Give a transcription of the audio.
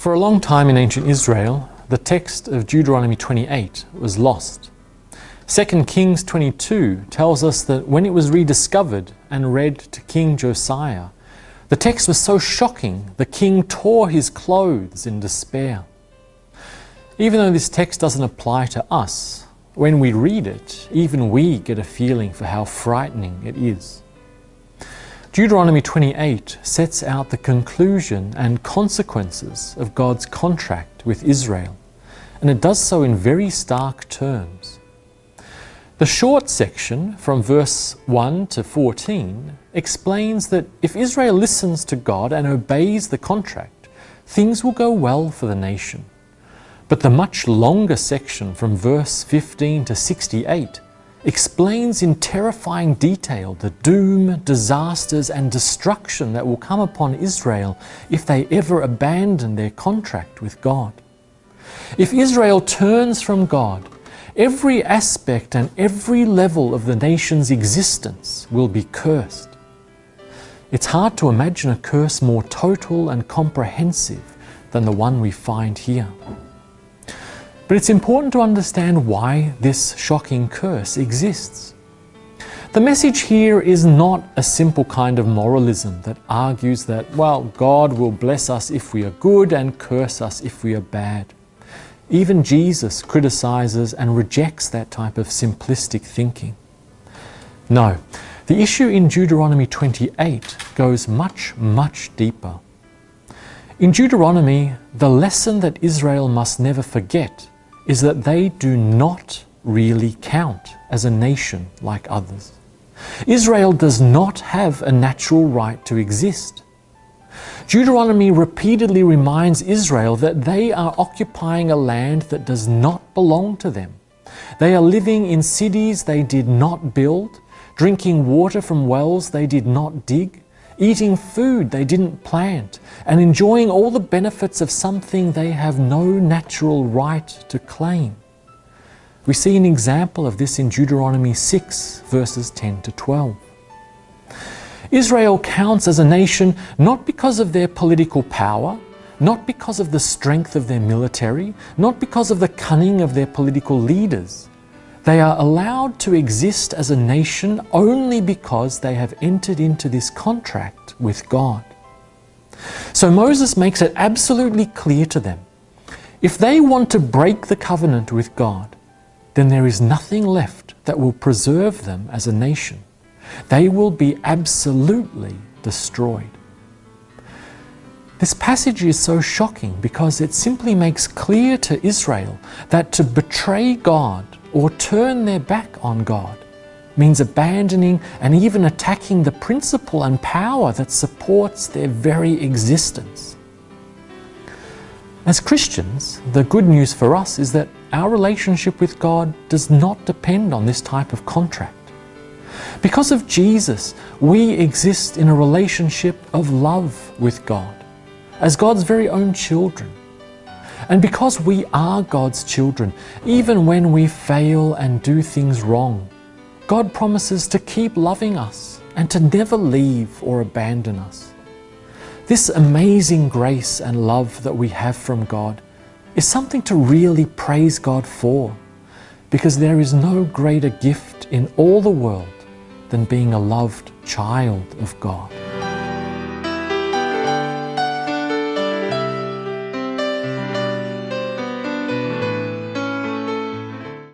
For a long time in ancient Israel, the text of Deuteronomy 28 was lost. 2 Kings 22 tells us that when it was rediscovered and read to King Josiah, the text was so shocking the king tore his clothes in despair. Even though this text doesn't apply to us, when we read it, even we get a feeling for how frightening it is. Deuteronomy 28 sets out the conclusion and consequences of God's contract with Israel, and it does so in very stark terms. The short section from verse 1 to 14 explains that if Israel listens to God and obeys the contract, things will go well for the nation. But the much longer section from verse 15 to 68 explains in terrifying detail the doom, disasters and destruction that will come upon Israel if they ever abandon their contract with God. If Israel turns from God, every aspect and every level of the nation's existence will be cursed. It's hard to imagine a curse more total and comprehensive than the one we find here. But it's important to understand why this shocking curse exists. The message here is not a simple kind of moralism that argues that, well, God will bless us if we are good and curse us if we are bad. Even Jesus criticizes and rejects that type of simplistic thinking. No, the issue in Deuteronomy 28 goes much, much deeper. In Deuteronomy, the lesson that Israel must never forget is that they do not really count as a nation like others. Israel does not have a natural right to exist. Deuteronomy repeatedly reminds Israel that they are occupying a land that does not belong to them. They are living in cities they did not build, drinking water from wells they did not dig, eating food they didn't plant, and enjoying all the benefits of something they have no natural right to claim. We see an example of this in Deuteronomy 6, verses 10 to 12. Israel counts as a nation not because of their political power, not because of the strength of their military, not because of the cunning of their political leaders. They are allowed to exist as a nation only because they have entered into this contract with God. So Moses makes it absolutely clear to them, if they want to break the covenant with God, then there is nothing left that will preserve them as a nation. They will be absolutely destroyed. This passage is so shocking because it simply makes clear to Israel that to betray God or turn their back on God means abandoning and even attacking the principle and power that supports their very existence. As Christians, the good news for us is that our relationship with God does not depend on this type of contract. Because of Jesus, we exist in a relationship of love with God, as God's very own children. And because we are God's children, even when we fail and do things wrong, God promises to keep loving us and to never leave or abandon us. This amazing grace and love that we have from God is something to really praise God for, because there is no greater gift in all the world than being a loved child of God.